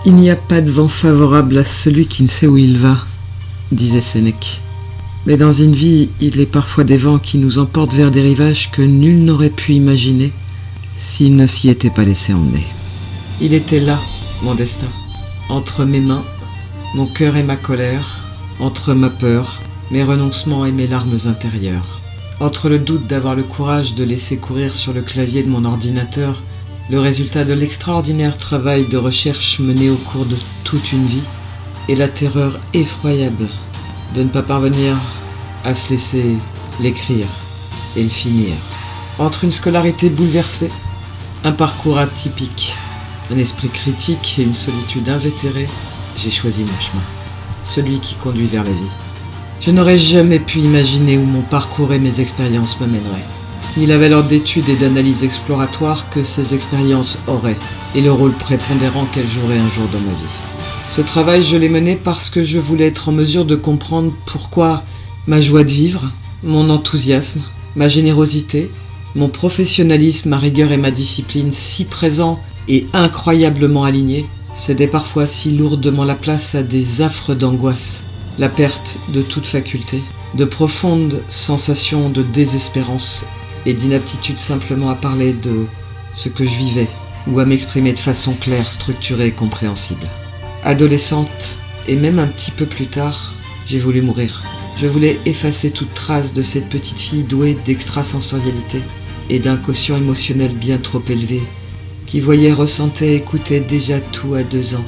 Il n'y a pas de vent favorable à celui qui ne sait où il va, disait Sénèque. Mais dans une vie, il est parfois des vents qui nous emportent vers des rivages que nul n'aurait pu imaginer s'il ne s'y était pas laissé emmener. Il était là, mon destin, entre mes mains, mon cœur et ma colère, entre ma peur, mes renoncements et mes larmes intérieures, entre le doute d'avoir le courage de laisser courir sur le clavier de mon ordinateur le résultat de l'extraordinaire travail de recherche mené au cours de toute une vie, et la terreur effroyable de ne pas parvenir à se laisser l'écrire et le finir. Entre une scolarité bouleversée, un parcours atypique, un esprit critique et une solitude invétérée, j'ai choisi mon chemin, celui qui conduit vers la vie. Je n'aurais jamais pu imaginer où mon parcours et mes expériences me mèneraient, ni la valeur d'études et d'analyse exploratoire que ces expériences auraient, et le rôle prépondérant qu'elles joueraient un jour dans ma vie. Ce travail, je l'ai mené parce que je voulais être en mesure de comprendre pourquoi ma joie de vivre, mon enthousiasme, ma générosité, mon professionnalisme, ma rigueur et ma discipline si présents et incroyablement alignés, cédaient parfois si lourdement la place à des affres d'angoisse, la perte de toute faculté, de profondes sensations de désespérance et d'inaptitude simplement à parler de ce que je vivais ou à m'exprimer de façon claire, structurée et compréhensible. Adolescente, et même un petit peu plus tard, j'ai voulu mourir. Je voulais effacer toute trace de cette petite fille douée d'extrasensorialité et d'un quotient émotionnel bien trop élevé, qui voyait, ressentait, écoutait déjà tout à 2 ans,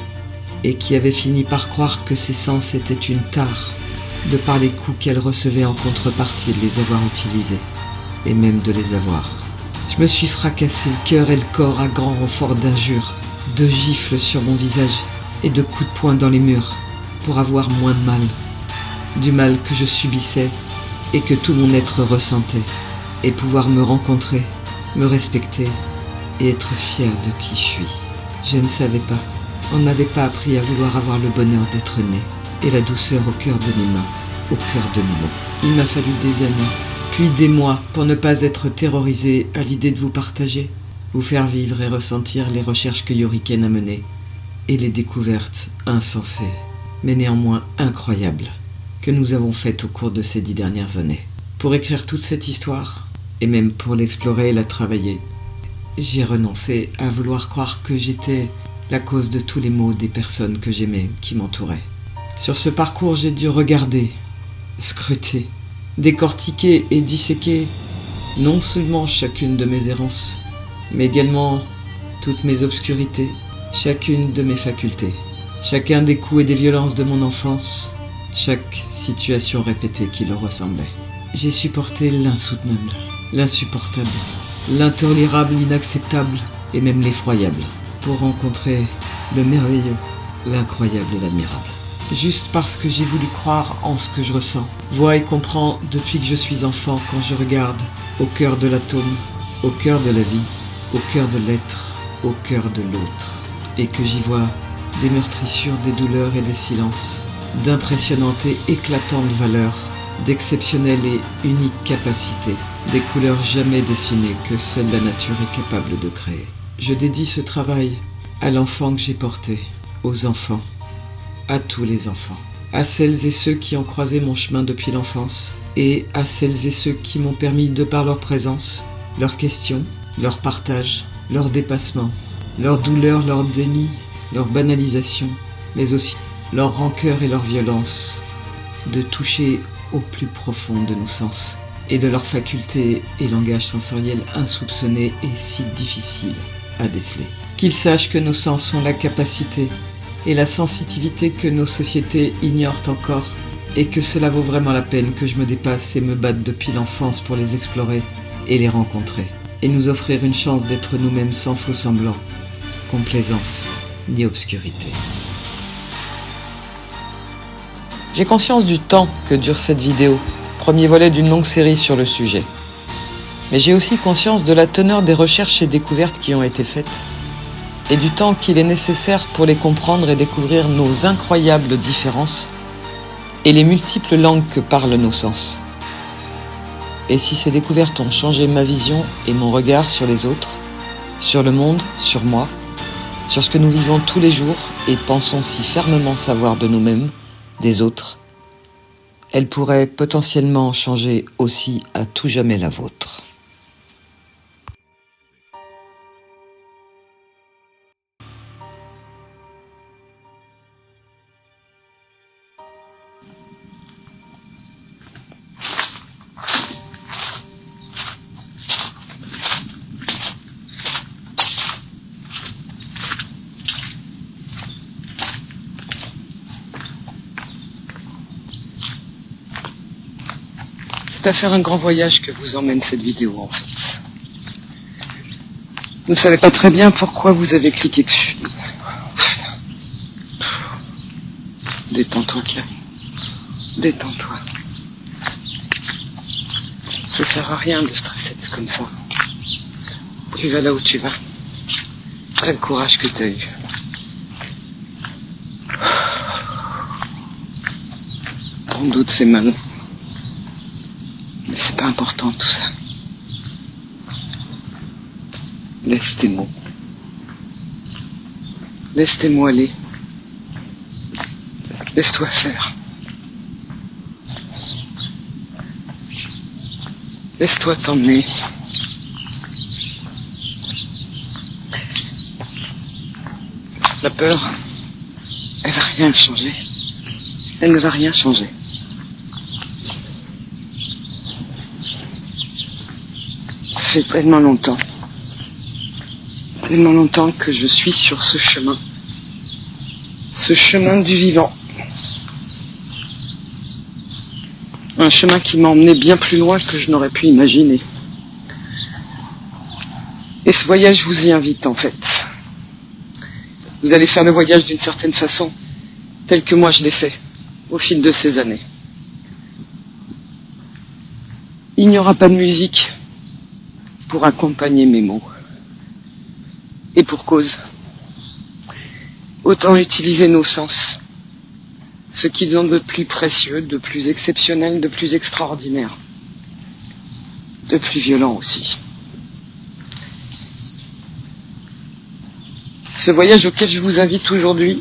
et qui avait fini par croire que ses sens étaient une tare, de par les coups qu'elle recevait en contrepartie de les avoir utilisés, et même de les avoir. Je me suis fracassé le cœur et le corps à grand renfort d'injures, de gifles sur mon visage, et de coups de poing dans les murs, pour avoir moins mal. Du mal que je subissais, et que tout mon être ressentait, et pouvoir me rencontrer, me respecter, et être fier de qui je suis. Je ne savais pas. On ne m'avait pas appris à vouloir avoir le bonheur d'être né, et la douceur au cœur de mes mains, au cœur de mes mots. Il m'a fallu des années, puis des mois, pour ne pas être terrorisé à l'idée de vous partager, vous faire vivre et ressentir les recherches que Yoriken a menées, et les découvertes insensées, mais néanmoins incroyables, que nous avons faites au cours de ces 10 dernières années. Pour écrire toute cette histoire, et même pour l'explorer et la travailler, j'ai renoncé à vouloir croire que j'étais la cause de tous les maux des personnes que j'aimais, qui m'entouraient. Sur ce parcours, j'ai dû regarder, scruter, décortiquer et disséquer non seulement chacune de mes errances, mais également toutes mes obscurités, chacune de mes facultés, chacun des coups et des violences de mon enfance, chaque situation répétée qui leur ressemblait. J'ai supporté l'insoutenable, l'insupportable, l'intolérable, l'inacceptable et même l'effroyable, pour rencontrer le merveilleux, l'incroyable et l'admirable. Juste parce que j'ai voulu croire en ce que je ressens, vois et comprends depuis que je suis enfant quand je regarde au cœur de l'atome, au cœur de la vie, au cœur de l'être, au cœur de l'autre, et que j'y vois des meurtrissures, des douleurs et des silences, d'impressionnantes et éclatantes valeurs, d'exceptionnelles et uniques capacités, des couleurs jamais dessinées que seule la nature est capable de créer. Je dédie ce travail à l'enfant que j'ai porté, aux enfants, à tous les enfants, à celles et ceux qui ont croisé mon chemin depuis l'enfance, et à celles et ceux qui m'ont permis, de par leur présence, leurs questions, leur partage, leur dépassement, leur douleur, leur déni, leur banalisation, mais aussi leur rancœur et leur violence, de toucher au plus profond de nos sens, et de leurs facultés et langage sensoriel insoupçonnés et si difficiles à déceler. Qu'ils sachent que nos sens ont la capacité et la sensitivité que nos sociétés ignorent encore, et que cela vaut vraiment la peine que je me dépasse et me batte depuis l'enfance pour les explorer et les rencontrer, et nous offrir une chance d'être nous-mêmes sans faux semblant, complaisance ni obscurité. J'ai conscience du temps que dure cette vidéo, premier volet d'une longue série sur le sujet. Mais j'ai aussi conscience de la teneur des recherches et découvertes qui ont été faites, et du temps qu'il est nécessaire pour les comprendre et découvrir nos incroyables différences et les multiples langues que parlent nos sens. Et si ces découvertes ont changé ma vision et mon regard sur les autres, sur le monde, sur moi, sur ce que nous vivons tous les jours et pensons si fermement savoir de nous-mêmes, des autres, elle pourrait potentiellement changer aussi à tout jamais la vôtre. C'est à faire un grand voyage que vous emmène cette vidéo en fait. Vous ne savez pas très bien pourquoi vous avez cliqué dessus. Détends-toi, Claire. Détends-toi. Ça sert à rien de stresser comme ça. Tu vas là où tu vas. Quel courage que tu as eu. Ton doute c'est mal. Mais c'est pas important tout ça. Laisse tes mots. Laisse tes mots aller. Laisse-toi faire. Laisse-toi t'emmener. La peur, elle va rien changer. Elle ne va rien changer. Ça fait tellement longtemps que je suis sur ce chemin du vivant. Un chemin qui m'a emmené bien plus loin que je n'aurais pu imaginer. Et ce voyage, je vous y invite en fait. Vous allez faire le voyage d'une certaine façon, tel que moi je l'ai fait, au fil de ces années. Il n'y aura pas de musique pour accompagner mes mots. Et pour cause. Autant utiliser nos sens, ce qu'ils ont de plus précieux, de plus exceptionnel, de plus extraordinaire, de plus violent aussi. Ce voyage auquel je vous invite aujourd'hui,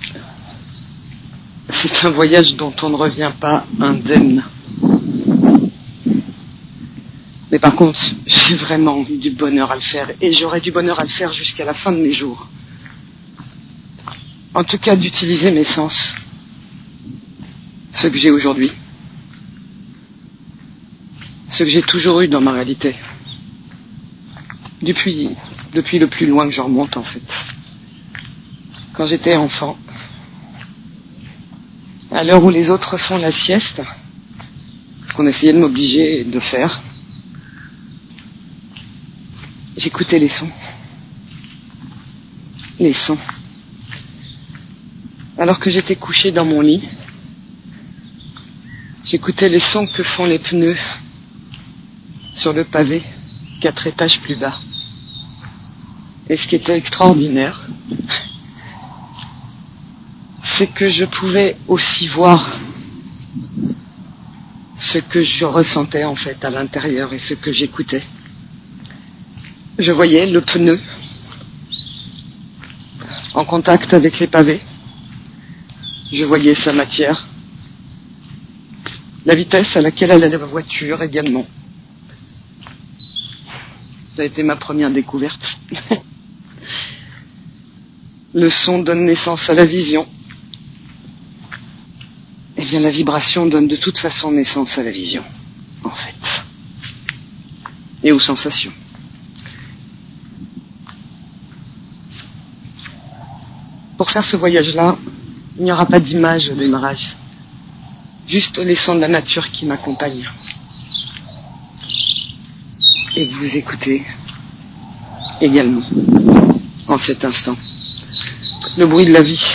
c'est un voyage dont on ne revient pas indemne. Mais par contre, j'ai vraiment eu du bonheur à le faire, et j'aurai du bonheur à le faire jusqu'à la fin de mes jours. En tout cas, d'utiliser mes sens, ceux que j'ai aujourd'hui, ceux que j'ai toujours eu dans ma réalité, depuis le plus loin que je remonte en fait. Quand j'étais enfant, à l'heure où les autres font la sieste, ce qu'on essayait de m'obliger de faire, j'écoutais les sons. Les sons. Alors que j'étais couché dans mon lit, j'écoutais les sons que font les pneus sur le pavé, 4 étages plus bas. Et ce qui était extraordinaire, c'est que je pouvais aussi voir ce que je ressentais en fait à l'intérieur et ce que j'écoutais. Je voyais le pneu en contact avec les pavés. Je voyais sa matière. La vitesse à laquelle allait la voiture également. Ça a été ma première découverte. Le son donne naissance à la vision. Eh bien, la vibration donne de toute façon naissance à la vision, en fait. Et aux sensations. Pour faire ce voyage-là, il n'y aura pas d'image au démarrage. Juste les sons de la nature qui m'accompagnent. Et que vous écoutez également, en cet instant. Le bruit de la vie.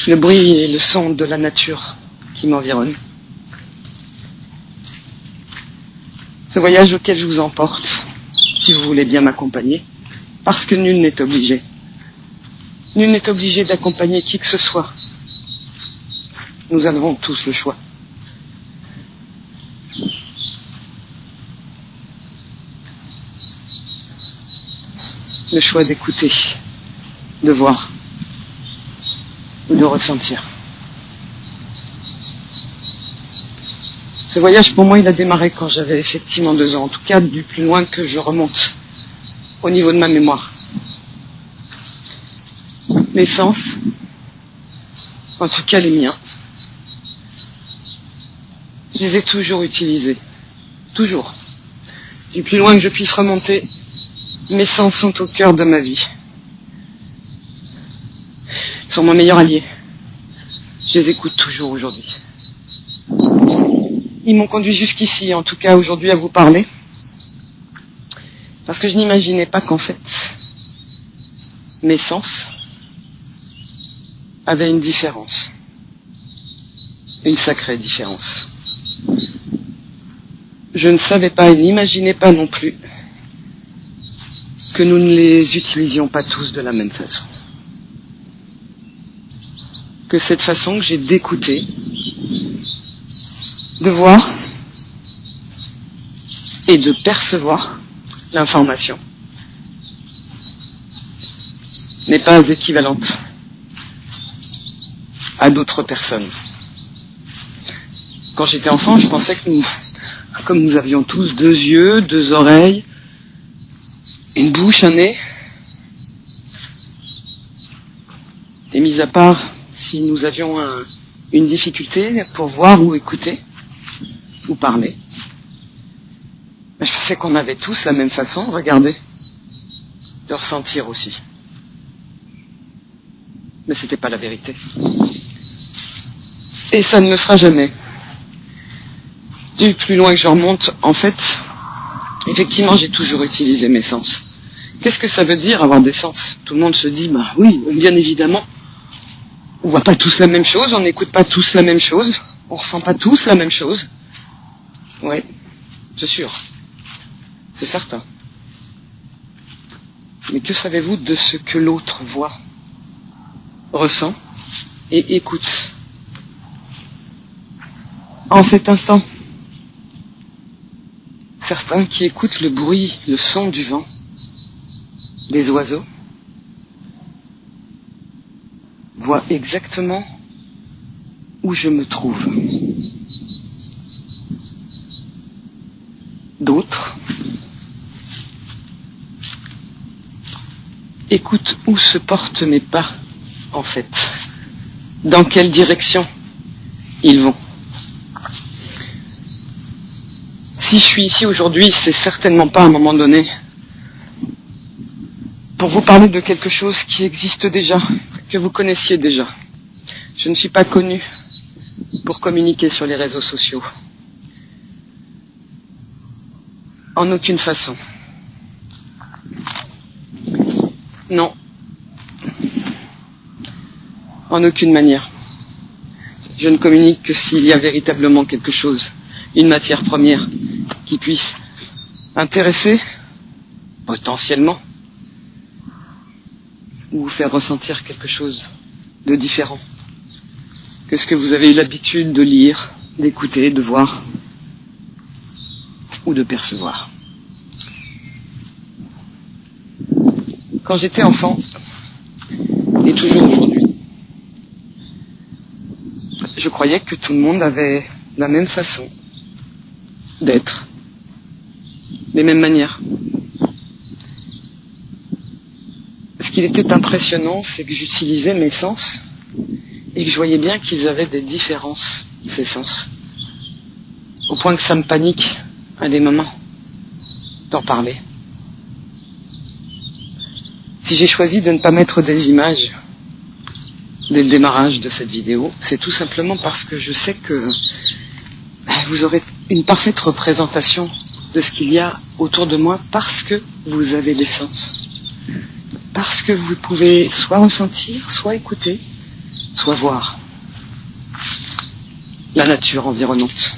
Le bruit et le son de la nature qui m'environne. Ce voyage auquel je vous emporte, si vous voulez bien m'accompagner, parce que nul n'est obligé. Nul n'est obligé d'accompagner qui que ce soit. Nous avons tous le choix. le choix d'écouter, de voir, de ressentir. Ce voyage, pour moi, il a démarré quand j'avais effectivement 2 ans, en tout cas du plus loin que je remonte, au niveau de ma mémoire. Les sens, en tout cas les miens, je les ai toujours utilisés, toujours. Du plus loin que je puisse remonter, mes sens sont au cœur de ma vie. Ils sont mon meilleur allié. Je les écoute toujours aujourd'hui. Ils m'ont conduit jusqu'ici, en tout cas aujourd'hui, à vous parler. Parce que je n'imaginais pas qu'en fait, mes sens avaient une différence. Une sacrée différence. Je ne savais pas et n'imaginais pas non plus que nous ne les utilisions pas tous de la même façon. Que cette façon que j'ai d'écouter, de voir et de percevoir l'information n'est pas équivalente à d'autres personnes. Quand j'étais enfant, je pensais que comme nous avions tous 2 yeux, 2 oreilles, une bouche, un nez, et mis à part si nous avions une difficulté pour voir ou écouter, ou parler, je pensais qu'on avait tous la même façon, regardez, de ressentir aussi. Mais c'était pas la vérité. Et ça ne me sera jamais. Du plus loin que je remonte, en fait, effectivement, j'ai toujours utilisé mes sens. Qu'est-ce que ça veut dire avoir des sens? Tout le monde se dit, bah oui, bien évidemment, on voit pas tous la même chose, on n'écoute pas tous la même chose, on ressent pas tous la même chose. Ouais, c'est sûr, c'est certain. Mais que savez-vous de ce que l'autre voit, ressent et écoute en cet instant? Certains qui écoutent le bruit, le son du vent, des oiseaux, voient exactement où je me trouve. D'autres écoutent où se portent mes pas, en fait. Dans quelle direction ils vont. Si je suis ici aujourd'hui, c'est certainement pas à un moment donné pour vous parler de quelque chose qui existe déjà, que vous connaissiez déjà. Je ne suis pas connu pour communiquer sur les réseaux sociaux. En aucune façon. Non. En aucune manière. Je ne communique que s'il y a véritablement quelque chose, une matière première, qui puisse intéresser, potentiellement, ou vous faire ressentir quelque chose de différent que ce que vous avez eu l'habitude de lire, d'écouter, de voir ou de percevoir. Quand j'étais enfant, et toujours aujourd'hui, je croyais que tout le monde avait la même façon d'être, les mêmes manières. Ce qui était impressionnant, c'est que j'utilisais mes sens et que je voyais bien qu'ils avaient des différences, ces sens. Au point que ça me panique à des moments d'en parler. Si j'ai choisi de ne pas mettre des images dès le démarrage de cette vidéo, c'est tout simplement parce que je sais que vous aurez une parfaite représentation de ce qu'il y a autour de moi parce que vous avez des sens. Parce que vous pouvez soit ressentir, soit écouter, soit voir la nature environnante.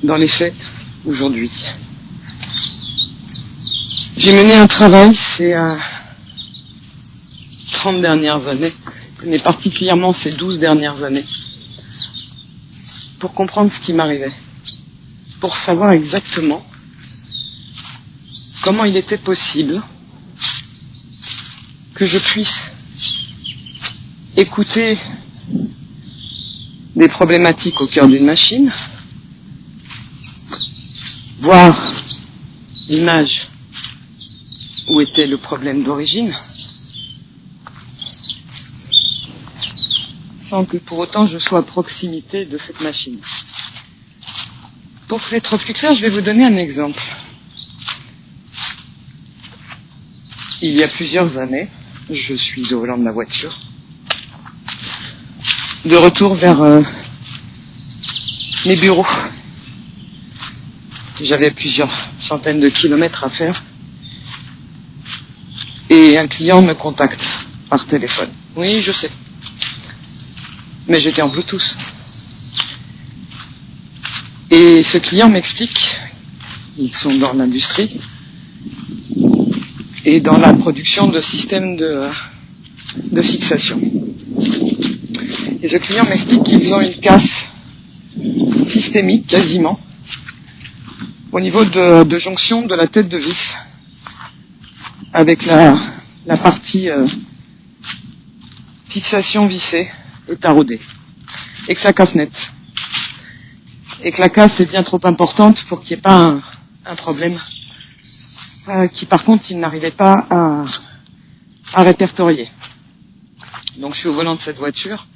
Dans les faits, aujourd'hui, j'ai mené un travail ces 30 dernières années, mais particulièrement ces 12 dernières années, pour comprendre ce qui m'arrivait, pour savoir exactement comment il était possible que je puisse écouter des problématiques au cœur d'une machine, voir l'image où était le problème d'origine, sans que pour autant je sois à proximité de cette machine. Pour être plus clair, je vais vous donner un exemple. Il y a plusieurs années, je suis au volant de ma voiture, de retour vers mes bureaux. J'avais plusieurs centaines de kilomètres à faire et un client me contacte par téléphone. Oui, je sais. Mais j'étais en Bluetooth. Et ce client m'explique, ils sont dans l'industrie et dans la production de systèmes de fixation. Et ce client m'explique qu'ils ont une casse systémique quasiment au niveau de jonction de la tête de vis avec la partie fixation vissée et taraudée, et que ça casse net, et que la casse est bien trop importante pour qu'il n'y ait pas un problème qui par contre il n'arrivait pas à répertorier. Donc je suis au volant de cette voiture,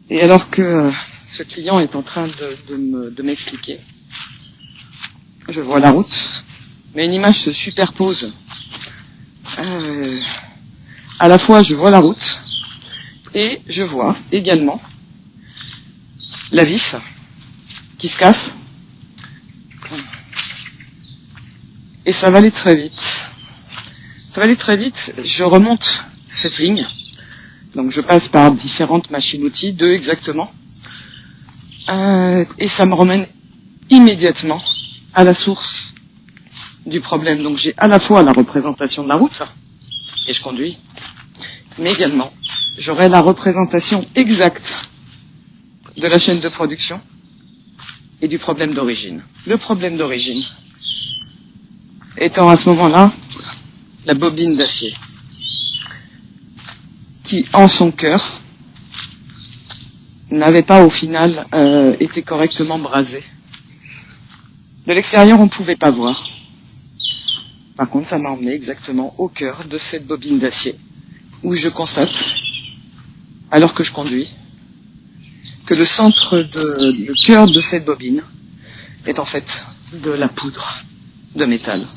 et alors que ce client est en train de m'expliquer, je vois la route, mais une image se superpose. À la fois je vois la route, et je vois également la vis qui se casse. Et ça va aller très vite. Ça va aller très vite, je remonte cette ligne. Donc je passe par différentes machines-outils, 2 exactement. Et ça me ramène immédiatement à la source du problème. Donc j'ai à la fois la représentation de la route, et je conduis, mais également j'aurai la représentation exacte de la chaîne de production et du problème d'origine. Le problème d'origine étant à ce moment-là la bobine d'acier qui, en son cœur, n'avait pas au final été correctement brasée. De l'extérieur, on ne pouvait pas voir. Par contre, ça m'a emmené exactement au cœur de cette bobine d'acier, où je constate, alors que je conduis, que le centre le cœur de cette bobine est en fait de la poudre de métal.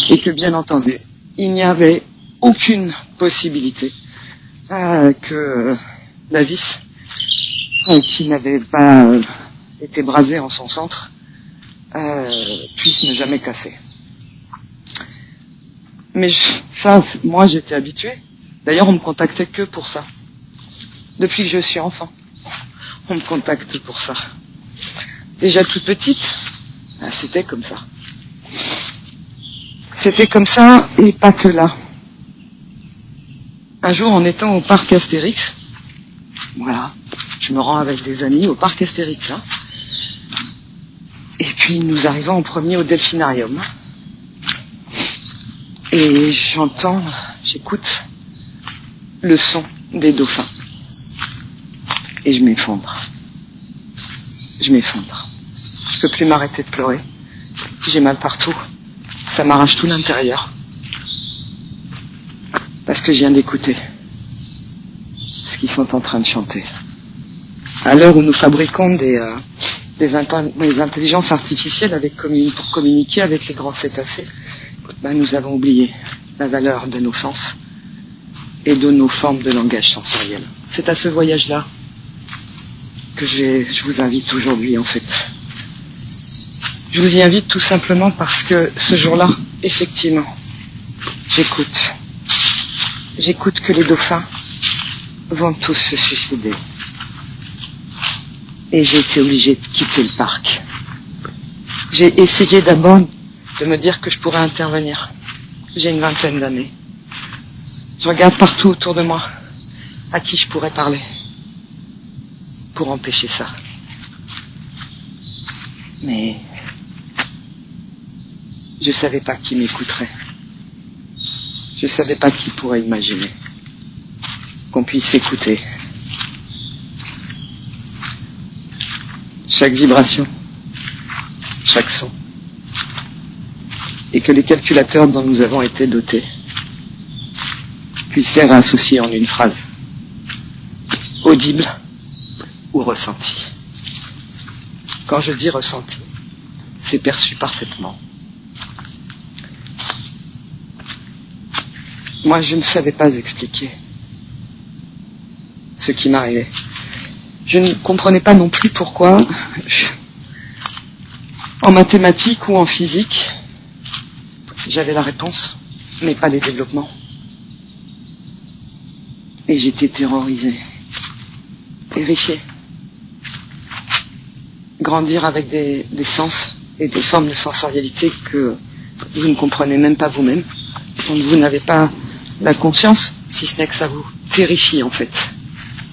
Et que bien entendu, il n'y avait aucune possibilité que la vis, qui n'avait pas été brasée en son centre, puisse ne jamais casser. Mais moi j'étais habitué. D'ailleurs, on me contactait que pour ça. Depuis que je suis enfant, on me contacte pour ça. Déjà toute petite, c'était comme ça. C'était comme ça, et pas que là. Un jour, en étant au parc Astérix, voilà, je me rends avec des amis au parc Astérix, hein, et puis nous arrivons en premier au Delphinarium. Et j'écoute le son des dauphins. Et je m'effondre. Je peux plus m'arrêter de pleurer. J'ai mal partout. Ça m'arrache tout l'intérieur. Parce que je viens d'écouter ce qu'ils sont en train de chanter. À l'heure où nous fabriquons des intelligences artificielles pour communiquer avec les grands cétacés, nous avons oublié la valeur de nos sens et de nos formes de langage sensoriel. C'est à ce voyage-là que je vous invite aujourd'hui, en fait. Je vous y invite tout simplement parce que ce jour-là, effectivement, j'écoute que les dauphins vont tous se suicider. Et j'ai été obligé de quitter le parc. J'ai essayé d'abord de me dire que je pourrais intervenir. J'ai une 20aine d'années. Je regarde partout autour de moi à qui je pourrais parler pour empêcher ça. Mais Je savais pas qui m'écouterait. Je savais pas qui pourrait imaginer qu'on puisse écouter chaque vibration, chaque son, et que les calculateurs dont nous avons été dotés puissent les réassocier en une phrase, audible ou ressenti. Quand je dis ressenti, c'est perçu parfaitement. Moi, je ne savais pas expliquer ce qui m'arrivait. Je ne comprenais pas non plus pourquoi, en mathématiques ou en physique, j'avais la réponse, mais pas les développements. Et j'étais terrorisé, terrifié. Grandir avec des sens et des formes de sensorialité que vous ne comprenez même pas vous-même, dont vous n'avez pas la conscience, si ce n'est que ça vous terrifie en fait,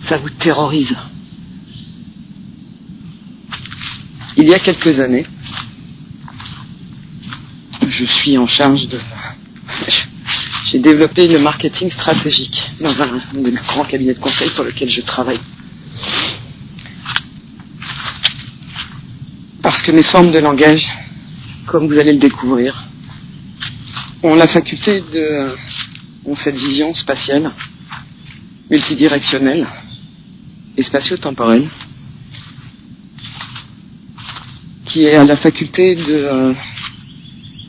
ça vous terrorise. Il y a quelques années, je suis en charge de... J'ai développé le marketing stratégique dans un des grands cabinets de conseil pour lequel je travaille. Parce que mes formes de langage, comme vous allez le découvrir, ont la faculté ont cette vision spatiale, multidirectionnelle et spatio-temporelle, qui est à la faculté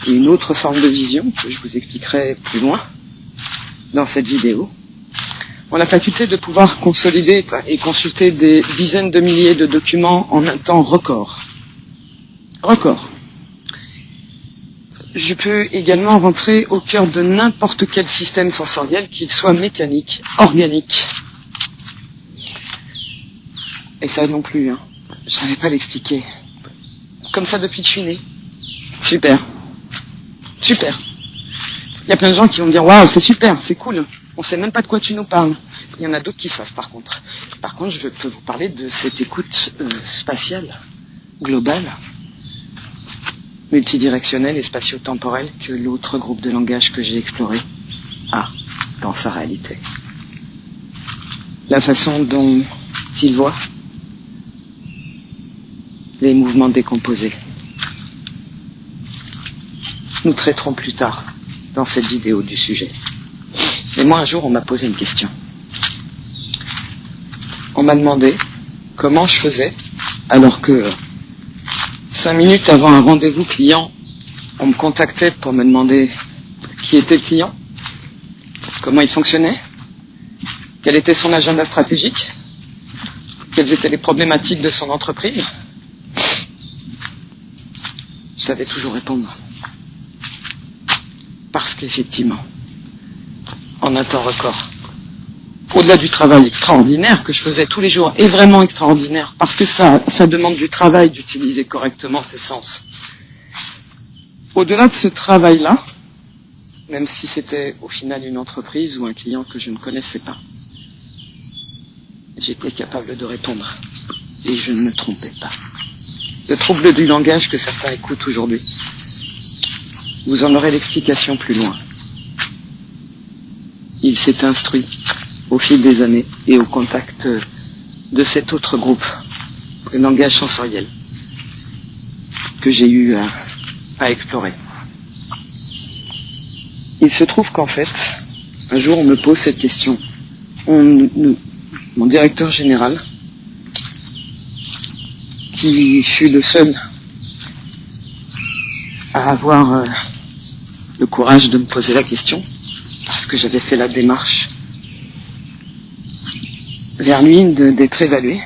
une autre forme de vision que je vous expliquerai plus loin dans cette vidéo, ont la faculté de pouvoir consolider et consulter des dizaines de milliers de documents en un temps record. Je peux également rentrer au cœur de n'importe quel système sensoriel, qu'il soit mécanique, organique. Et ça non plus, je savais pas l'expliquer. Comme ça depuis que je suis né. Super. Il y a plein de gens qui vont me dire « Waouh, c'est super, c'est cool, on sait même pas de quoi tu nous parles. » Il y en a d'autres qui savent par contre. Par contre, je peux vous parler de cette écoute spatiale, globale, multidirectionnelle et spatio-temporelle que l'autre groupe de langage que j'ai exploré a dans sa réalité. La façon dont il voit les mouvements décomposés. Nous traiterons plus tard dans cette vidéo du sujet. Et moi, un jour, on m'a posé une question. On m'a demandé comment je faisais alors que 5 minutes avant un rendez-vous client, on me contactait pour me demander qui était le client, comment il fonctionnait, quel était son agenda stratégique, quelles étaient les problématiques de son entreprise. Je savais toujours répondre. Parce qu'effectivement, en un temps record, au-delà du travail extraordinaire que je faisais tous les jours, et vraiment extraordinaire, parce que ça demande du travail d'utiliser correctement ses sens. Au-delà de ce travail-là, même si c'était au final une entreprise ou un client que je ne connaissais pas, j'étais capable de répondre. Et je ne me trompais pas. Le trouble du langage que certains écoutent aujourd'hui, vous en aurez l'explication plus loin. Il s'est instruit au fil des années et au contact de cet autre groupe, le langage sensoriel, que j'ai eu à explorer. Il se trouve qu'en fait, un jour on me pose cette question. Mon directeur général, qui fut le seul à avoir le courage de me poser la question, parce que j'avais fait la démarche vers lui d'être évalué,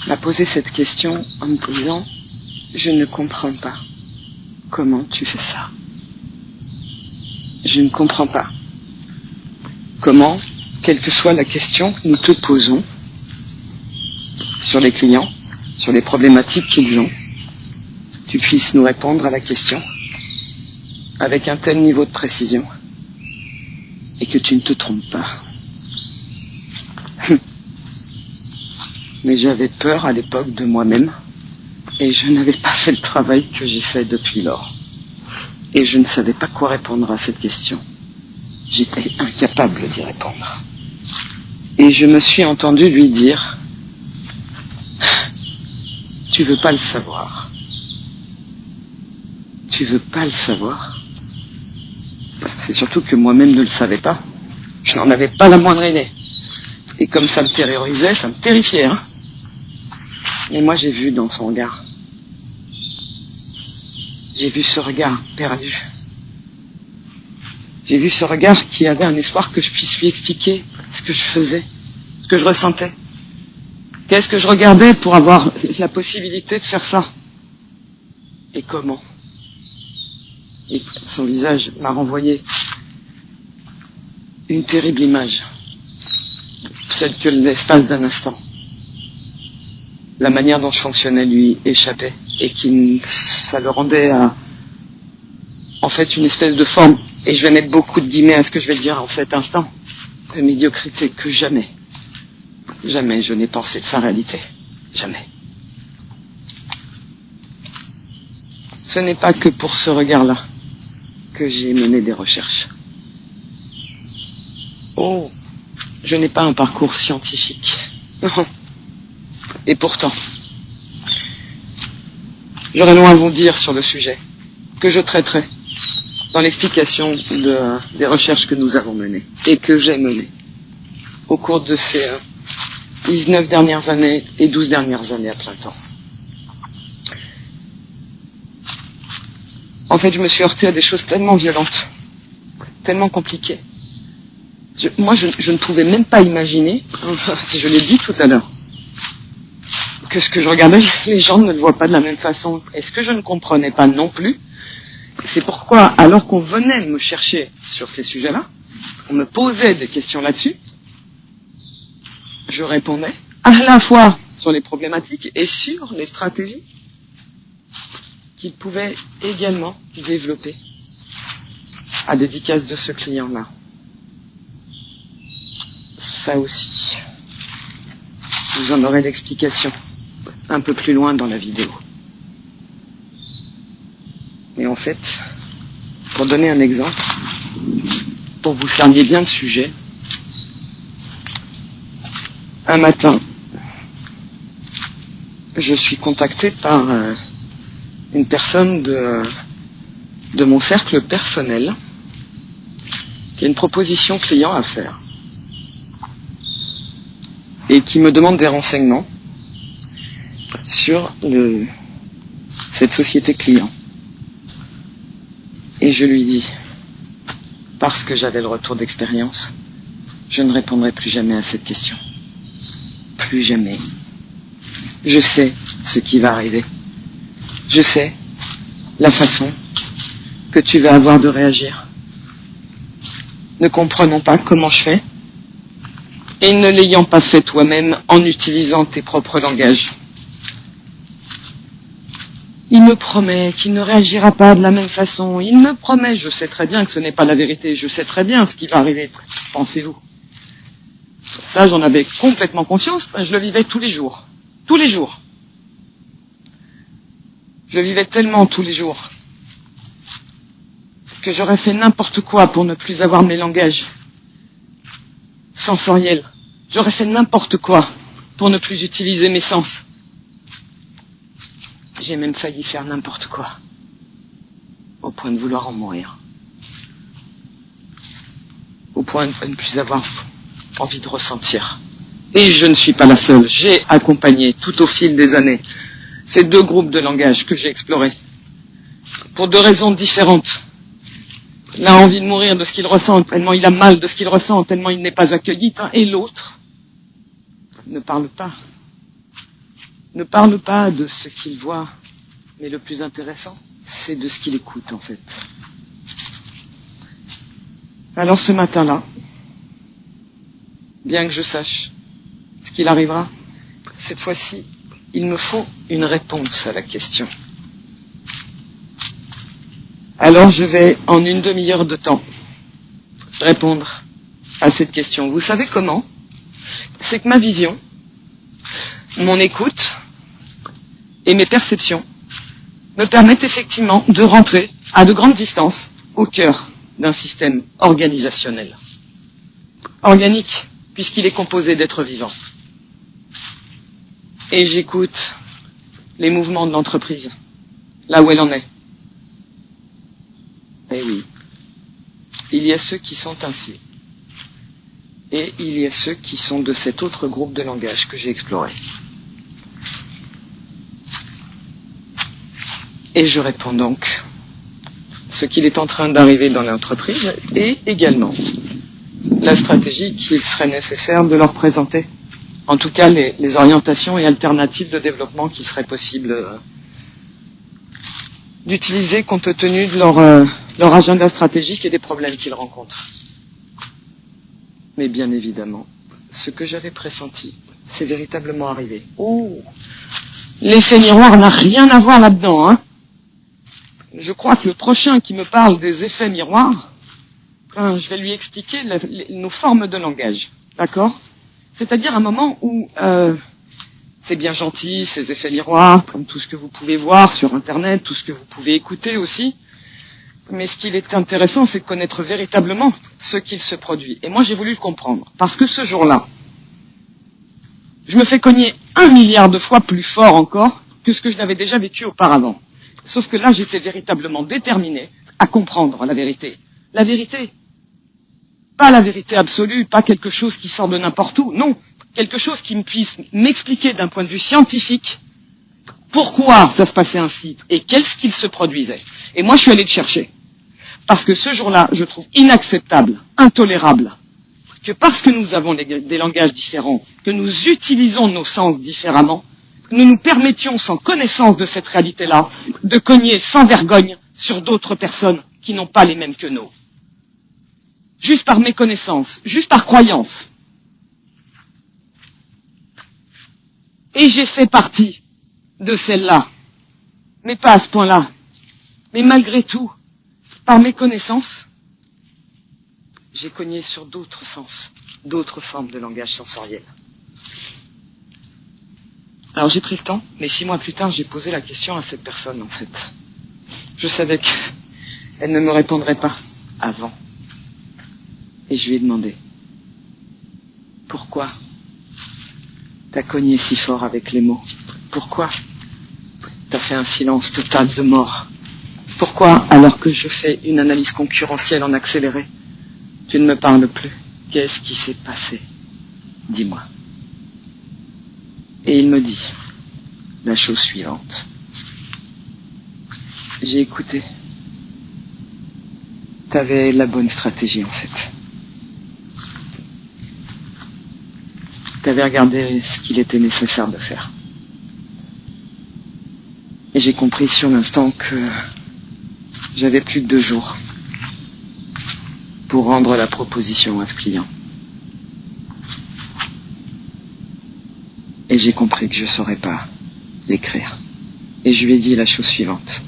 m'a posé cette question en me disant « Je ne comprends pas comment tu fais ça. Je ne comprends pas comment, quelle que soit la question que nous te posons sur les clients, sur les problématiques qu'ils ont, tu puisses nous répondre à la question avec un tel niveau de précision et que tu ne te trompes pas. » Mais j'avais peur à l'époque de moi-même et je n'avais pas fait le travail que j'ai fait depuis lors. Et je ne savais pas quoi répondre à cette question. J'étais incapable d'y répondre. Et je me suis entendu lui dire « Tu veux pas le savoir. Tu veux pas le savoir ?» C'est surtout que moi-même ne le savais pas. Je n'en avais pas la moindre idée. Et comme ça me terrorisait, ça me terrifiait. Hein. Mais moi j'ai vu dans son regard. J'ai vu ce regard perdu. J'ai vu ce regard qui avait un espoir que je puisse lui expliquer ce que je faisais, ce que je ressentais. Qu'est-ce que je regardais pour avoir la possibilité de faire ça? Et comment? Et son visage m'a renvoyé une terrible image, celle que l'espace d'un instant, la manière dont je fonctionnais lui échappait et ça le rendait en fait une espèce de forme, et je vais mettre beaucoup de guillemets à ce que je vais dire en cet instant, de médiocrité que jamais je n'ai pensé de sa réalité. Jamais. Ce n'est pas que pour ce regard-là que j'ai mené des recherches. Oh, je n'ai pas un parcours scientifique. Et pourtant, j'aurais long à vous dire sur le sujet, que je traiterai dans l'explication des recherches que nous avons menées, et que j'ai menées, au cours de ces 19 dernières années et 12 dernières années à plein temps. En fait, je me suis heurté à des choses tellement violentes, tellement compliquées. Je ne pouvais même pas imaginer, je l'ai dit tout à l'heure, que ce que je regardais, les gens ne le voient pas de la même façon. Et ce que je ne comprenais pas non plus, c'est pourquoi, alors qu'on venait me chercher sur ces sujets-là, on me posait des questions là-dessus, je répondais à la fois sur les problématiques et sur les stratégies qu'il pouvait également développer à dédicace de ce client-là. Ça aussi, vous en aurez l'explication un peu plus loin dans la vidéo. Mais en fait, pour donner un exemple, pour que vous cerniez bien le sujet, un matin, je suis contacté par une personne de mon cercle personnel qui a une proposition client à faire et qui me demande des renseignements sur cette société client. Et je lui dis, parce que j'avais le retour d'expérience, je ne répondrai plus jamais à cette question. Plus jamais. Je sais ce qui va arriver. Je sais la façon que tu vas avoir de réagir. Ne comprenant pas comment je fais, et ne l'ayant pas fait toi-même en utilisant tes propres langages. Il me promet qu'il ne réagira pas de la même façon. Il me promet, je sais très bien que ce n'est pas la vérité, je sais très bien ce qui va arriver. Pensez-vous? Ça, j'en avais complètement conscience, je le vivais tous les jours. Tous les jours. Je vivais tellement tous les jours que j'aurais fait n'importe quoi pour ne plus avoir mes langages sensoriels. J'aurais fait n'importe quoi pour ne plus utiliser mes sens. J'ai même failli faire n'importe quoi, au point de vouloir en mourir. Au point de ne plus avoir envie de ressentir. Et je ne suis pas la seule. J'ai accompagné tout au fil des années ces deux groupes de langage que j'ai explorés, pour deux raisons différentes. L'un a envie de mourir de ce qu'il ressent, tellement il a mal de ce qu'il ressent, tellement il n'est pas accueilli, et l'autre ne parle pas. Ne parle pas de ce qu'il voit, mais le plus intéressant, c'est de ce qu'il écoute en fait. Alors ce matin-là, bien que je sache ce qu'il arrivera, cette fois-ci, il me faut une réponse à la question. Alors je vais, en une demi-heure de temps, répondre à cette question. Vous savez comment? C'est que ma vision, mon écoute et mes perceptions me permettent effectivement de rentrer à de grandes distances, au cœur d'un système organisationnel. Organique, puisqu'il est composé d'êtres vivants. Et j'écoute les mouvements de l'entreprise, là où elle en est. Et oui, il y a ceux qui sont ainsi. Et il y a ceux qui sont de cet autre groupe de langage que j'ai exploré. Et je réponds donc ce qu'il est en train d'arriver dans l'entreprise et également la stratégie qu'il serait nécessaire de leur présenter. En tout cas, les orientations et alternatives de développement qu'il serait possible d'utiliser compte tenu de leur agenda stratégique et des problèmes qu'ils rencontrent. Mais bien évidemment, ce que j'avais pressenti, c'est véritablement arrivé. Oh, l'effet miroir n'a rien à voir là-dedans, hein. Je crois que le prochain qui me parle des effets miroirs, je vais lui expliquer nos formes de langage, d'accord ? C'est-à-dire un moment où c'est bien gentil, ces effets miroirs, comme tout ce que vous pouvez voir sur Internet, tout ce que vous pouvez écouter aussi. Mais ce qu'il est intéressant, c'est de connaître véritablement ce qu'il se produit. Et moi, j'ai voulu le comprendre. Parce que ce jour-là, je me fais cogner 1 milliard de fois plus fort encore que ce que je n'avais déjà vécu auparavant. Sauf que là, j'étais véritablement déterminé à comprendre la vérité. La vérité. Pas la vérité absolue, pas quelque chose qui sort de n'importe où, non. Quelque chose qui me puisse m'expliquer d'un point de vue scientifique pourquoi ça se passait ainsi et qu'est-ce qu'il se produisait. Et moi, je suis allé le chercher. Parce que ce jour-là, je trouve inacceptable, intolérable, que parce que nous avons des langages différents, que nous utilisons nos sens différemment, nous nous permettions, sans connaissance de cette réalité-là, de cogner sans vergogne sur d'autres personnes qui n'ont pas les mêmes que nous. Juste par méconnaissance, juste par croyance. Et j'ai fait partie de celle-là, mais pas à ce point-là. Mais malgré tout, par méconnaissance, j'ai cogné sur d'autres sens, d'autres formes de langage sensoriel. Alors j'ai pris le temps, mais 6 mois plus tard, j'ai posé la question à cette personne, en fait. Je savais qu'elle ne me répondrait pas avant. Et je lui ai demandé, pourquoi t'as cogné si fort avec les mots? Pourquoi t'as fait un silence total de mort? Pourquoi, alors que je fais une analyse concurrentielle en accéléré, tu ne me parles plus? Qu'est-ce qui s'est passé? Dis-moi. Et il me dit la chose suivante. J'ai écouté. T'avais la bonne stratégie, en fait. T'avais regardé ce qu'il était nécessaire de faire. Et j'ai compris sur l'instant que j'avais plus de 2 jours pour rendre la proposition à ce client. Et j'ai compris que je ne saurais pas l'écrire. Et je lui ai dit la chose suivante.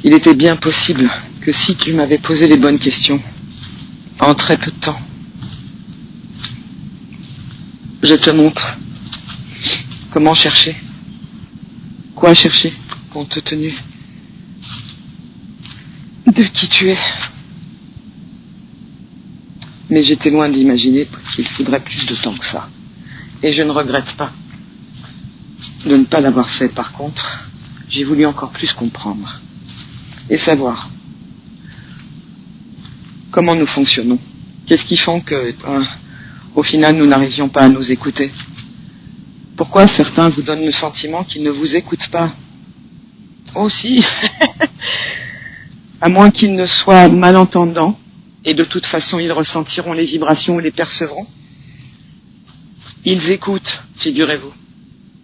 Il était bien possible que si tu m'avais posé les bonnes questions, en très peu de temps, je te montre comment chercher, quoi chercher, compte tenu de qui tu es. Mais j'étais loin d'imaginer qu'il faudrait plus de temps que ça. Et je ne regrette pas de ne pas l'avoir fait. Par contre, j'ai voulu encore plus comprendre et savoir comment nous fonctionnons. Qu'est-ce qui fait que, au final, nous n'arrivions pas à nous écouter? Pourquoi certains vous donnent le sentiment qu'ils ne vous écoutent pas? Oh si, à moins qu'ils ne soient malentendants, et de toute façon ils ressentiront les vibrations et les percevront. Ils écoutent, figurez-vous,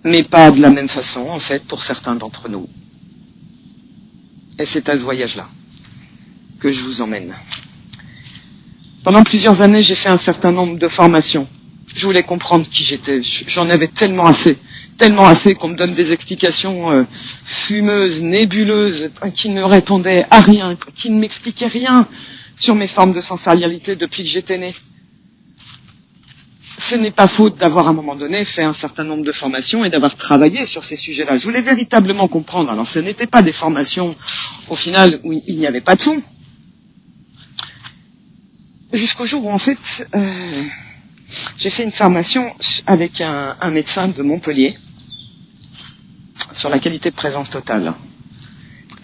mais pas de la même façon, en fait, pour certains d'entre nous. Et c'est à ce voyage-là que je vous emmène. Pendant plusieurs années, j'ai fait un certain nombre de formations. Je voulais comprendre qui j'étais. J'en avais tellement assez qu'on me donne des explications fumeuses, nébuleuses, qui ne répondaient à rien, qui ne m'expliquaient rien sur mes formes de sensorialité depuis que j'étais né. ce n'est pas faute d'avoir à un moment donné fait un certain nombre de formations et d'avoir travaillé sur ces sujets-là. Je voulais véritablement comprendre. Alors ce n'était pas des formations au final où il n'y avait pas de fond. Jusqu'au jour où en fait j'ai fait une formation avec un médecin de Montpellier sur la qualité de présence totale.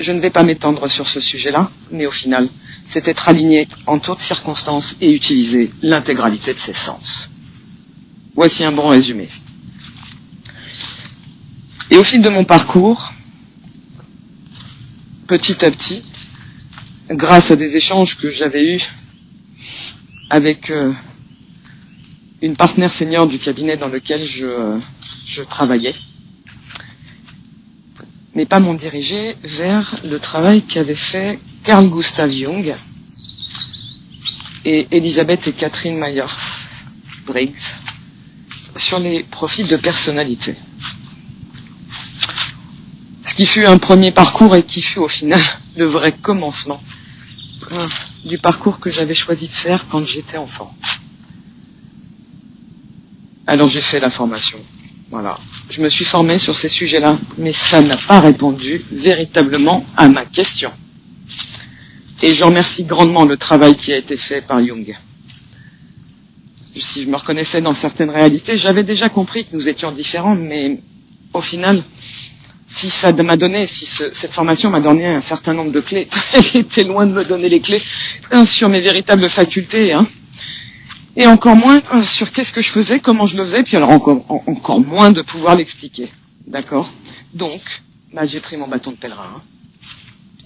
Je ne vais pas m'étendre sur ce sujet-là, mais au final, c'est être aligné en toutes circonstances et utiliser l'intégralité de ses sens. Voici un bon résumé. Et au fil de mon parcours, petit à petit, grâce à des échanges que j'avais eus avec une partenaire senior du cabinet dans lequel je travaillais, mes pas m'ont dirigé vers le travail qu'avaient fait Carl Gustav Jung et Elisabeth et Catherine Myers-Briggs sur les profils de personnalité. Ce qui fut un premier parcours et qui fut au final le vrai commencement du parcours que j'avais choisi de faire quand j'étais enfant. Alors j'ai fait la formation. Voilà. Je me suis formé sur ces sujets-là, mais ça n'a pas répondu véritablement à ma question. Et je remercie grandement le travail qui a été fait par Jung. Si je me reconnaissais dans certaines réalités, j'avais déjà compris que nous étions différents, mais au final, si ça m'a donné, si cette formation m'a donné un certain nombre de clés, elle était loin de me donner les clés sur mes véritables facultés, et encore moins sur qu'est-ce que je faisais, comment je le faisais, puis alors encore moins de pouvoir l'expliquer. D'accord ? Donc, j'ai pris mon bâton de pèlerin,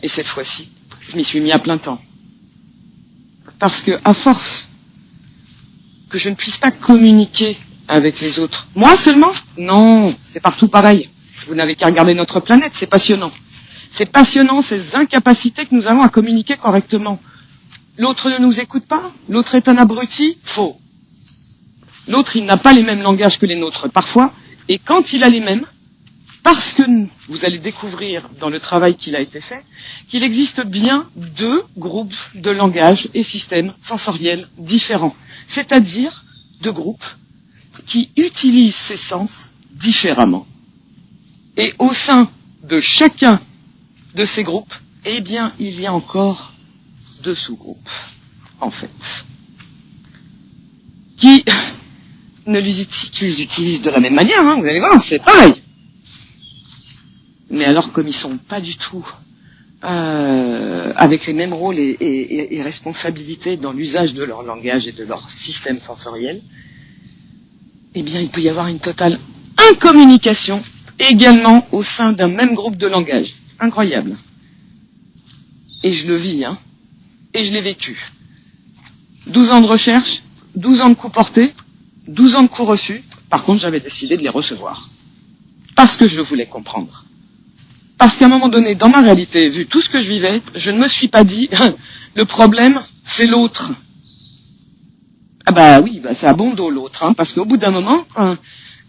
et cette fois-ci, je m'y suis mis à plein temps. Parce que, à force que je ne puisse pas communiquer avec les autres, moi seulement ? Non, c'est partout pareil. Vous n'avez qu'à regarder notre planète, c'est passionnant. C'est passionnant, ces incapacités que nous avons à communiquer correctement. L'autre ne nous écoute pas, l'autre est un abruti, faux. L'autre, il n'a pas les mêmes langages que les nôtres parfois, et quand il a les mêmes, parce que vous allez découvrir dans le travail qu'il a été fait, qu'il existe bien deux groupes de langages et systèmes sensoriels différents, c'est-à-dire deux groupes qui utilisent ces sens différemment. Et au sein de chacun de ces groupes, eh bien, il y a encore deux sous-groupes, en fait, qui les utilisent de la même manière, vous allez voir, c'est pareil. Mais alors, comme ils sont pas du tout avec les mêmes rôles et responsabilités dans l'usage de leur langage et de leur système sensoriel, eh bien, il peut y avoir une totale incommunication également au sein d'un même groupe de langage. Incroyable. Et je le vis, et je l'ai vécu. 12 ans de recherche, 12 ans de coups portés, 12 ans de coups reçus. Par contre, j'avais décidé de les recevoir. Parce que je voulais comprendre. Parce qu'à un moment donné, dans ma réalité, vu tout ce que je vivais, je ne me suis pas dit, le problème, c'est l'autre. Ah oui, c'est à bon dos l'autre, parce qu'au bout d'un moment,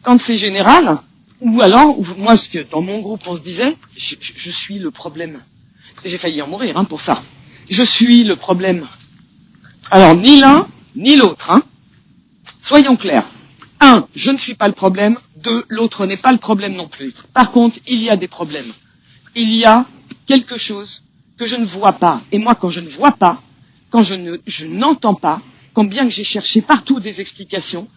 quand c'est général, ou alors, moi, ce que dans mon groupe, on se disait, je suis le problème. J'ai failli en mourir, pour ça. Je suis le problème. Alors, ni l'un, ni l'autre, Soyons clairs. 1, je ne suis pas le problème. 2, l'autre n'est pas le problème non plus. Par contre, il y a des problèmes. Il y a quelque chose que je ne vois pas. Et moi, quand je ne vois pas, quand je n'entends pas, quand bien que j'ai cherché partout des explications,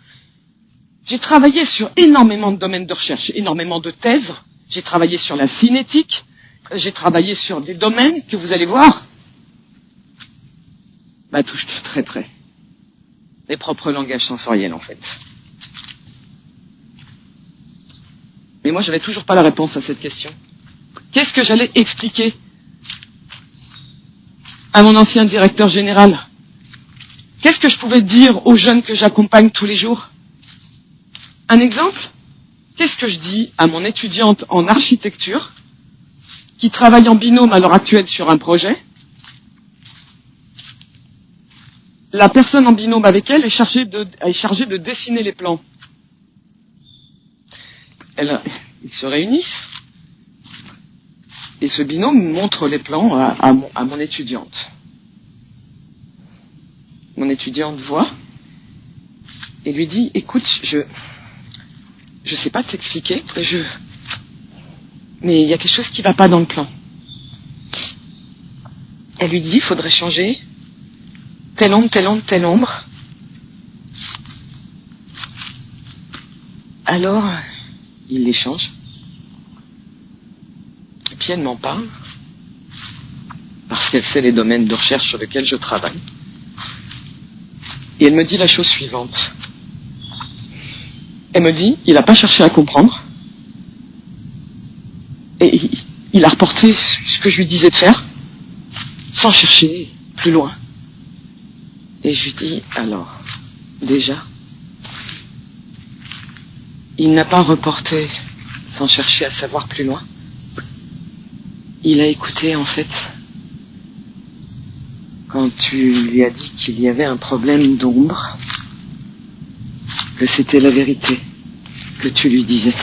j'ai travaillé sur énormément de domaines de recherche, énormément de thèses. J'ai travaillé sur la cinétique. J'ai travaillé sur des domaines que vous allez voir touchent très près. Les propres langages sensoriels, en fait. Mais moi, j'avais toujours pas la réponse à cette question. Qu'est-ce que j'allais expliquer à mon ancien directeur général? Qu'est-ce que je pouvais dire aux jeunes que j'accompagne tous les jours? Un exemple? Qu'est-ce que je dis à mon étudiante en architecture qui travaille en binôme à l'heure actuelle sur un projet? La personne en binôme avec elle est chargée de dessiner les plans. Ils se réunissent et ce binôme montre les plans à mon étudiante. Mon étudiante voit et lui dit, écoute, je sais pas t'expliquer, mais il y a quelque chose qui va pas dans le plan. Elle lui dit, faudrait changer telle ombre, telle ombre, telle ombre. Alors, il les change. Et puis elle m'en parle, parce qu'elle sait les domaines de recherche sur lesquels je travaille. Et elle me dit la chose suivante. Elle me dit, il n'a pas cherché à comprendre, et il a reporté ce que je lui disais de faire, sans chercher plus loin. Et je lui dis, alors, déjà, il n'a pas reporté sans chercher à savoir plus loin. Il a écouté, en fait, quand tu lui as dit qu'il y avait un problème d'ombre, que c'était la vérité que tu lui disais.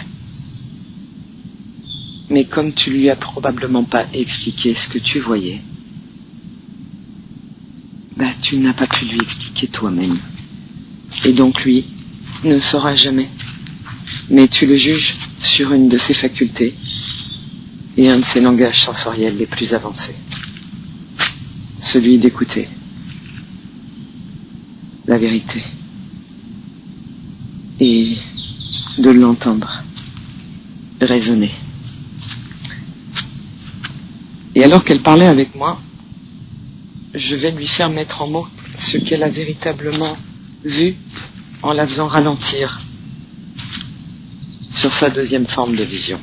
Mais comme tu lui as probablement pas expliqué ce que tu voyais, tu n'as pas pu lui expliquer toi-même. Et donc lui ne saura jamais. Mais tu le juges sur une de ses facultés et un de ses langages sensoriels les plus avancés. Celui d'écouter la vérité et de l'entendre raisonner. Et alors qu'elle parlait avec moi, je vais lui faire mettre en mots ce qu'elle a véritablement vu en la faisant ralentir sur sa deuxième forme de vision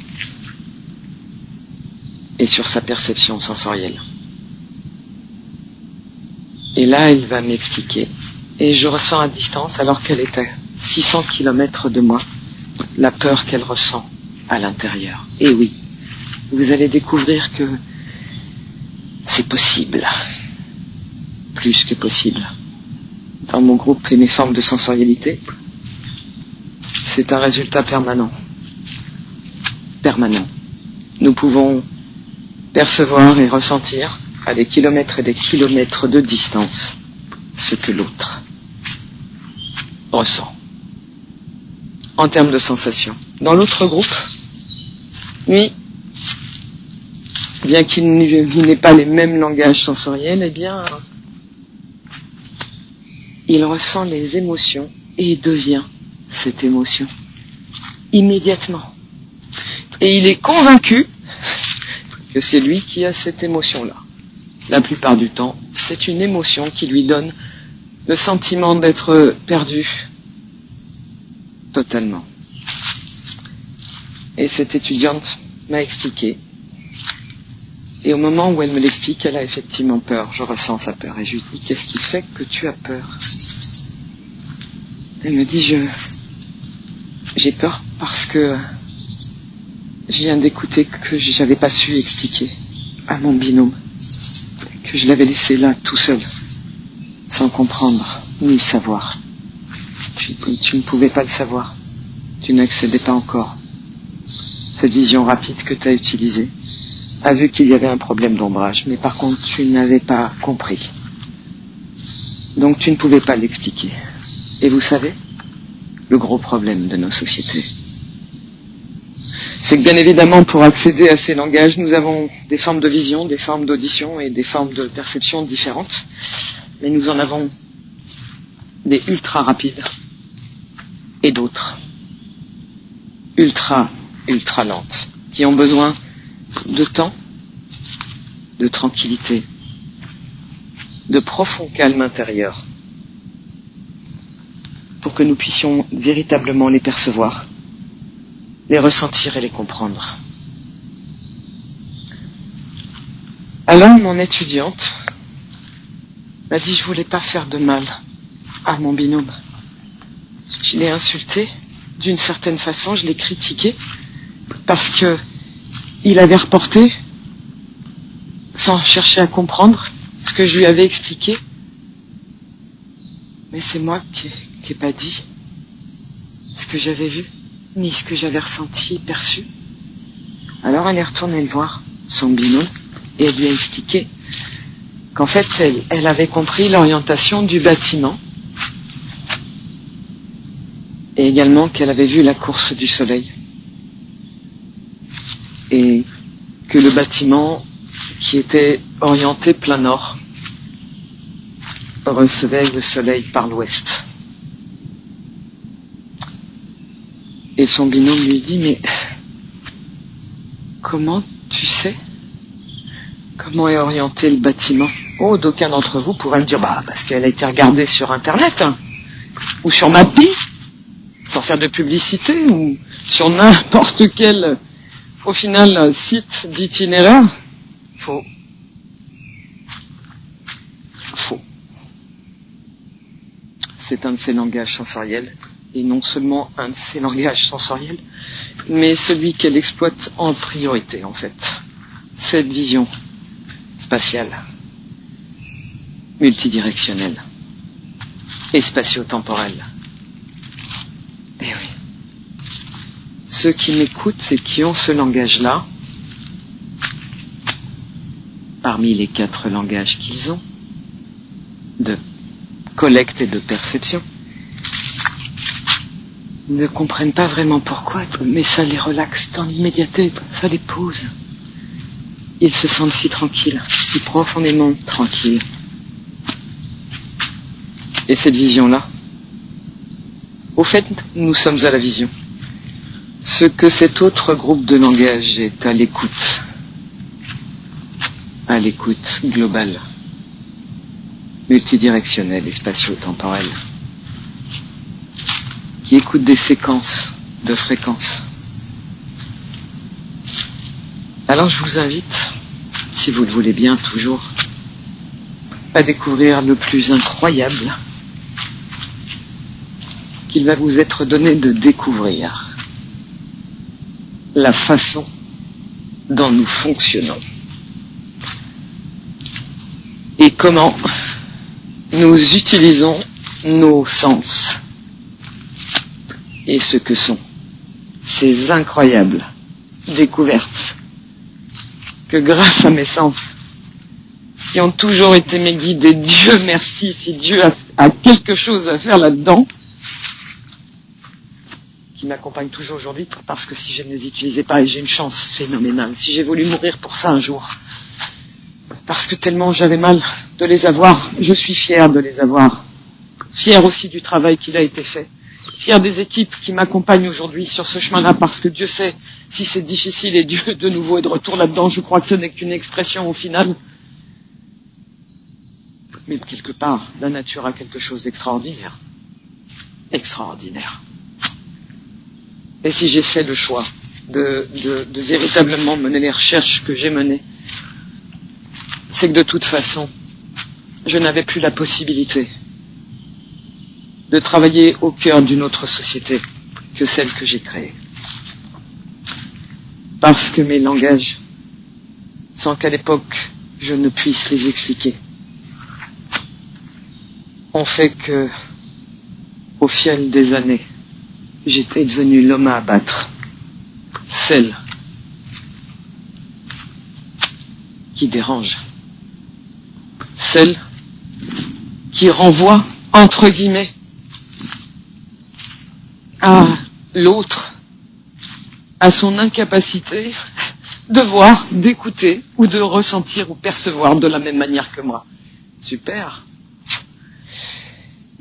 et sur sa perception sensorielle. Et là, elle va m'expliquer. Et je ressens à distance, alors qu'elle est à 600 km de moi, la peur qu'elle ressent à l'intérieur. Et oui, vous allez découvrir que c'est possible. Plus que possible. Dans mon groupe et mes formes de sensorialité, c'est un résultat permanent. Permanent. Nous pouvons percevoir et ressentir à des kilomètres et des kilomètres de distance ce que l'autre ressent. En termes de sensations. Dans l'autre groupe, lui, bien qu'il n'ait pas les mêmes langages sensoriels, eh bien, il ressent les émotions et devient cette émotion immédiatement. Et il est convaincu que c'est lui qui a cette émotion-là. La plupart du temps, c'est une émotion qui lui donne le sentiment d'être perdu totalement. Et cette étudiante m'a expliqué. Et au moment où elle me l'explique, elle a effectivement peur. Je ressens sa peur. Et je lui dis, qu'est-ce qui fait que tu as peur ? Elle me dit, j'ai peur parce que je viens d'écouter que j'avais pas su expliquer à mon binôme, que je l'avais laissé là tout seul, sans comprendre ni savoir. Tu ne pouvais pas le savoir. Tu n'accédais pas encore. Cette vision rapide que tu as utilisée a vu qu'il y avait un problème d'ombrage, mais par contre tu n'avais pas compris. Donc tu ne pouvais pas l'expliquer. Et vous savez, le gros problème de nos sociétés, c'est que bien évidemment pour accéder à ces langages, nous avons des formes de vision, des formes d'audition et des formes de perception différentes, mais nous en avons des ultra rapides et d'autres ultra lentes, qui ont besoin de temps, de tranquillité, de profond calme intérieur, pour que nous puissions véritablement les percevoir, les ressentir et les comprendre. Alors mon étudiante m'a dit, je voulais pas faire de mal à mon binôme. Je l'ai insulté d'une certaine façon, je l'ai critiqué, parce que il avait reporté, sans chercher à comprendre, ce que je lui avais expliqué. Mais c'est moi qui n'ai pas dit ce que j'avais vu, ni ce que j'avais ressenti et perçu. Alors elle est retournée le voir, son binôme, et elle lui a expliqué qu'en fait, elle avait compris l'orientation du bâtiment et également qu'elle avait vu la course du soleil et que le bâtiment qui était orienté plein nord recevait le soleil par l'ouest. Et son binôme lui dit, mais comment tu sais comment est orienté le bâtiment? Oh, d'aucuns d'entre vous pourraient me dire, parce qu'elle a été regardée sur Internet, ou sur Mappy, sans faire de publicité, ou sur n'importe quel, au final, site d'itinéraire. Faux. C'est un de ces langages sensoriels, et non seulement un de ces langages sensoriels, mais celui qu'elle exploite en priorité, en fait. Cette vision spatiale, multidirectionnelle et spatio-temporelle. Eh oui. Ceux qui m'écoutent et qui ont ce langage-là, parmi les 4 langages qu'ils ont, de collecte et de perception, ne comprennent pas vraiment pourquoi, mais ça les relaxe dans l'immédiateté, ça les pose. Ils se sentent si tranquilles, si profondément tranquilles. Et cette vision-là, au fait, nous sommes à la vision. Ce que cet autre groupe de langage est à l'écoute globale, multidirectionnelle et spatio-temporelle, qui écoute des séquences de fréquences. Alors je vous invite, si vous le voulez bien toujours, à découvrir le plus incroyable qu'il va vous être donné de découvrir, la façon dont nous fonctionnons et comment nous utilisons nos sens et ce que sont ces incroyables découvertes que grâce à mes sens, qui ont toujours été mes guides, et Dieu merci si Dieu a quelque chose à faire là-dedans, qui m'accompagne toujours aujourd'hui, parce que si je ne les utilisais pas, et j'ai une chance phénoménale, si j'ai voulu mourir pour ça un jour, parce que tellement j'avais mal de les avoir, je suis fier de les avoir, fier aussi du travail qui a été fait, fier des équipes qui m'accompagnent aujourd'hui sur ce chemin-là, parce que Dieu sait si c'est difficile, et Dieu de nouveau est de retour là-dedans. Je crois que ce n'est qu'une expression au final. Mais quelque part, la nature a quelque chose d'extraordinaire. Extraordinaire. Et si j'ai fait le choix de véritablement mener les recherches que j'ai menées, c'est que de toute façon, je n'avais plus la possibilité de travailler au cœur d'une autre société que celle que j'ai créée. Parce que mes langages, sans qu'à l'époque je ne puisse les expliquer, ont fait que, au fil des années, j'étais devenu l'homme à abattre, celle qui dérange, celle qui renvoie, entre guillemets, à l'autre, à son incapacité de voir, d'écouter, ou de ressentir ou percevoir de la même manière que moi. Super.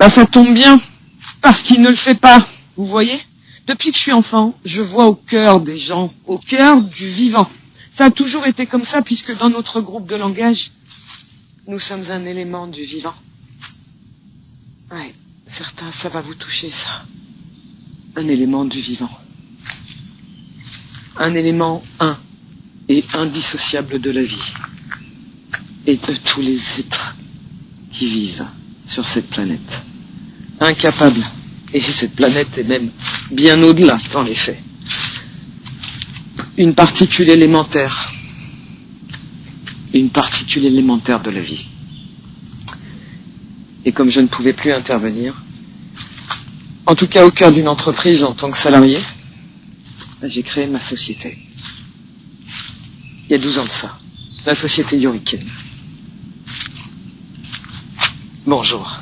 Ça tombe bien, parce qu'il ne le fait pas. Vous voyez? Depuis que je suis enfant, je vois au cœur des gens, au cœur du vivant. Ça a toujours été comme ça, puisque dans notre groupe de langage, nous sommes un élément du vivant. Ouais, certains, ça va vous toucher, ça. Un élément du vivant. Un élément et indissociable de la vie. Et de tous les êtres qui vivent sur cette planète. Incapable. Et cette planète est même bien au-delà dans les faits. Une particule élémentaire. Une particule élémentaire de la vie. Et comme je ne pouvais plus intervenir, en tout cas au cœur d'une entreprise en tant que salarié, j'ai créé ma société. Il y a 12 ans de ça. La société Yoriken. Bonjour.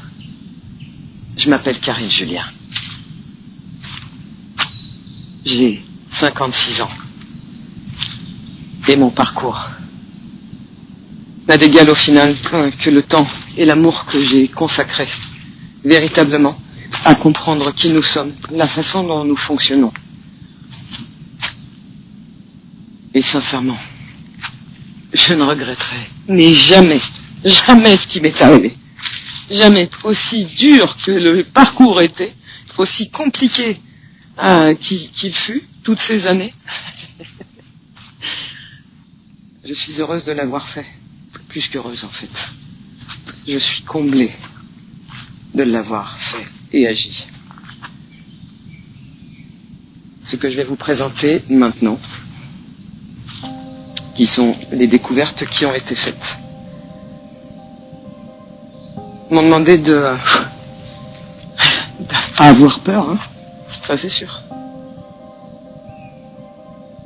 Je m'appelle Karine Julien. J'ai 56 ans. Et mon parcours n'a d'égal au final que le temps et l'amour que j'ai consacré véritablement à comprendre qui nous sommes, la façon dont nous fonctionnons. Et sincèrement, je ne regretterai mais jamais ce qui m'est arrivé. Jamais. Aussi dur que le parcours était, aussi compliqué qu'il fut, toutes ces années. Je suis heureuse de l'avoir fait. Plus qu'heureuse en fait. Je suis comblée de l'avoir fait et agi. Ce que je vais vous présenter maintenant, qui sont les découvertes qui ont été faites. Ils m'ont demandé de pas avoir peur, hein. Ça c'est sûr.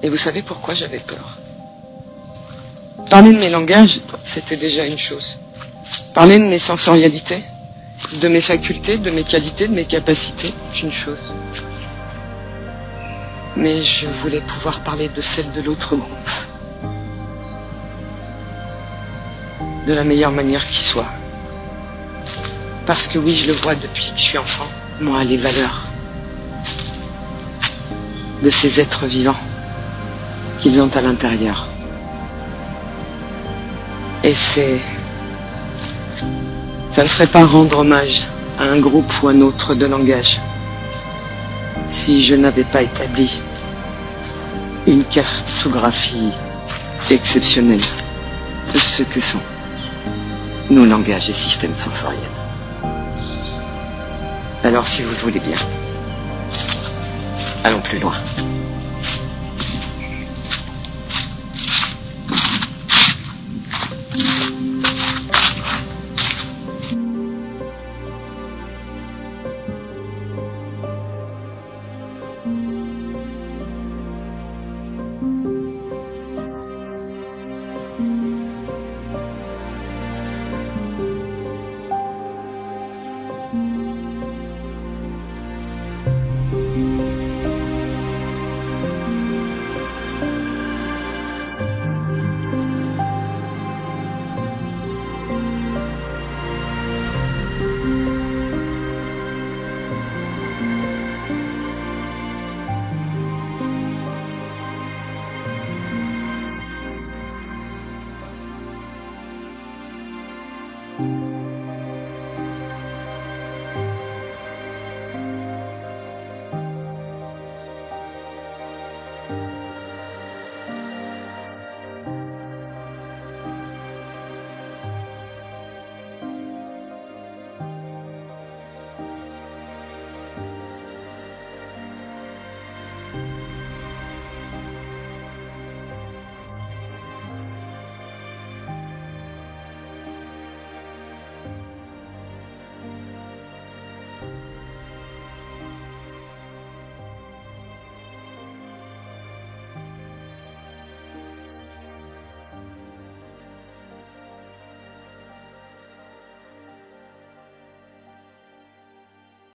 Et vous savez pourquoi j'avais peur? Parler de mes langages, c'était déjà une chose. Parler de mes sensorialités, de mes facultés, de mes qualités, de mes capacités, c'est une chose. Mais je voulais pouvoir parler de celle de l'autre groupe. De la meilleure manière qui soit. Parce que oui, je le vois depuis que je suis enfant, moi, les valeurs de ces êtres vivants qu'ils ont à l'intérieur. Et ça ne ferait pas rendre hommage à un groupe ou un autre de langage si je n'avais pas établi une cartographie exceptionnelle de ce que sont nos langages et systèmes sensoriels. Alors si vous le voulez bien, allons plus loin.